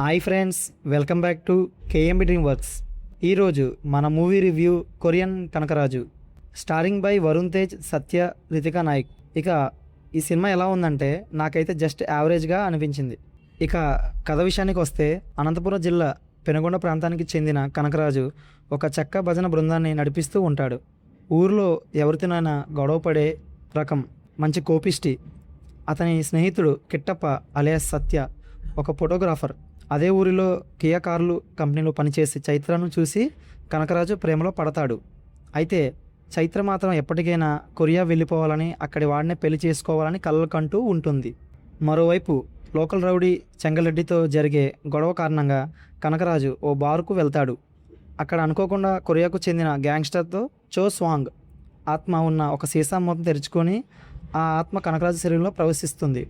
Hi friends, welcome back to KMB dream works. ఈరోజు మన movie review Korean Kanakaraju, starring by Varun Tej, Satya, Ritika Nayak. ఇక ఈ cinema ఎలా ఉందంటే నాకైతే జస్ట్ యావరేజ్గా అనిపించింది. ఇక కథ విషయానికి వస్తే, అనంతపురం జిల్లా పెనుగొండ ప్రాంతానికి చెందిన కనకరాజు ఒక చెక్క భజన బృందాన్ని నడిపిస్తూ ఉంటాడు. ఊరిలో ఎవరితోనైనా గొడవ పడే రకం, మంచి కోపిష్టి. అతని స్నేహితుడు కిట్టప్ప అలియాస్ సత్య ఒక ఫోటోగ్రాఫర్. అదే ఊరిలో కియా కార్లు కంపెనీలో పనిచేసే చైత్రను చూసి కనకరాజు ప్రేమలో పడతాడు. అయితే చైత్ర మాత్రం ఎప్పటికైనా కొరియా వెళ్ళిపోవాలని, అక్కడి వాడినే పెళ్లి చేసుకోవాలని కలలుకంటూ ఉంటుంది. మరోవైపు లోకల్ రౌడీ చెంగలెడ్డితో జరిగే గొడవ కారణంగా కనకరాజు ఓ బార్కు వెళ్తాడు. అక్కడ అనుకోకుండా కొరియాకు చెందిన గ్యాంగ్స్టర్తో చో స్వాంగ్ ఆత్మ ఉన్న ఒక సీసా మూతను తెరుచుకొని ఆ ఆత్మ కనకరాజు శరీరంలో ప్రవేశిస్తుంది.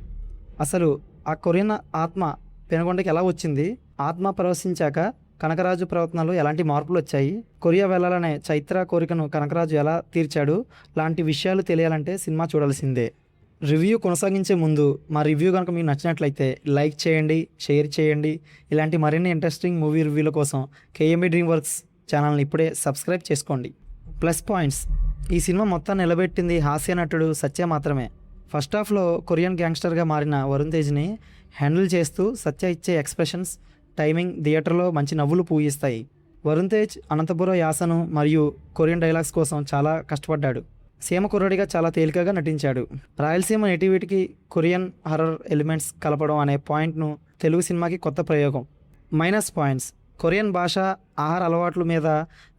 అసలు ఆ కొరియన్ ఆత్మ పెనుగొండకి ఎలా వచ్చింది, ఆత్మ ప్రవేశించాక కనకరాజు ప్రవర్తనలో ఎలాంటి మార్పులు వచ్చాయి, కొరియా వెళ్ళాలనే చైత్ర కోరికను కనకరాజు ఎలా తీర్చాడు లాంటి విషయాలు తెలియాలంటే సినిమా చూడాల్సిందే. రివ్యూ కొనసాగించే ముందు మా రివ్యూ కనుక మీకు నచ్చినట్లయితే లైక్ చేయండి, షేర్ చేయండి. ఇలాంటి మరిన్ని ఇంట్రెస్టింగ్ మూవీ రివ్యూల కోసం కేఎంబి డ్రీమ్ వర్క్స్ ఛానల్ని ఇప్పుడే సబ్స్క్రైబ్ చేసుకోండి. ప్లస్ పాయింట్స్: ఈ సినిమా మొత్తాన్ని నిలబెట్టింది హాస్య నటుడు సత్య మాత్రమే. ఫస్ట్ హాఫ్లో కొరియన్ గ్యాంగ్స్టర్గా మారిన వరుణ్ తేజ్ని హ్యాండిల్ చేస్తూ సత్య ఇచ్చే ఎక్స్ప్రెషన్స్, టైమింగ్ థియేటర్లో మంచి నవ్వులు పూయిస్తాయి. వరుణ్ తేజ్ అనంతపురం యాసను మరియు కొరియన్ డైలాగ్స్ కోసం చాలా కష్టపడ్డాడు. సీమ కుర్రడిగా చాలా తేలికగా నటించాడు. రాయలసీమ నేటివిటీకి కొరియన్ హర్రర్ ఎలిమెంట్స్ కలపడం అనే పాయింట్ను తెలుగు సినిమాకి కొత్త ప్రయోగం. మైనస్ పాయింట్స్: కొరియన్ భాష, ఆహార అలవాట్ల మీద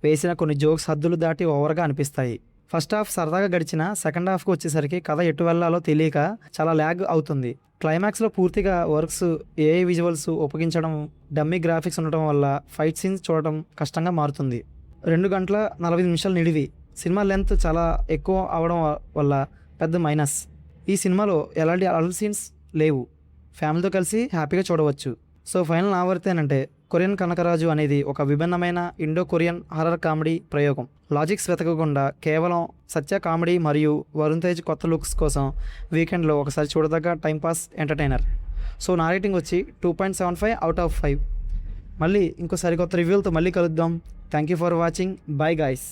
వేసిన కొన్ని జోక్స్ హద్దులు దాటి ఓవర్గా అనిపిస్తాయి. ఫస్ట్ హాఫ్ సరదాగా గడిచిన సెకండ్ హాఫ్కి వచ్చేసరికి కథ ఎటు వెళ్లాలో తెలియక చాలా ల్యాగ్ అవుతుంది. క్లైమాక్స్లో పూర్తిగా వర్క్స్, ఏఐ విజువల్స్ ఉపయోగించడం, డమ్మీ గ్రాఫిక్స్ ఉండటం వల్ల ఫైట్ సీన్స్ చూడటం కష్టంగా మారుతుంది. 2 గంటల 40 నిమిషాలు నిడివి. సినిమా లెంత్ చాలా ఎక్కువ అవడం వల్ల పెద్ద మైనస్. ఈ సినిమాలో ఎలాంటి అడల్ట్ సీన్స్ లేవు. ఫ్యామిలీతో కలిసి హ్యాపీగా చూడవచ్చు. సో ఫైనల్ నా వర్తేనంటే, కొరియన్ కనకరాజు అనేది ఒక విభిన్నమైన ఇండో కొరియన్ హర్రర్ కామెడీ ప్రయోగం. లాజిక్స్ వెతకకుండా కేవలం సత్య కామెడీ మరియు వరుణ్ తేజ్ కొత్త లుక్స్ కోసం వీకెండ్లో ఒకసారి చూడదగ్గ టైంపాస్ ఎంటర్టైనర్. సో నా రేటింగ్ వచ్చి 2.75 అవుట్ ఆఫ్ 5. మళ్ళీ ఇంకో సరికొత్త రివ్యూలతో మళ్ళీ కలుద్దాం. Thank you for watching. By guys.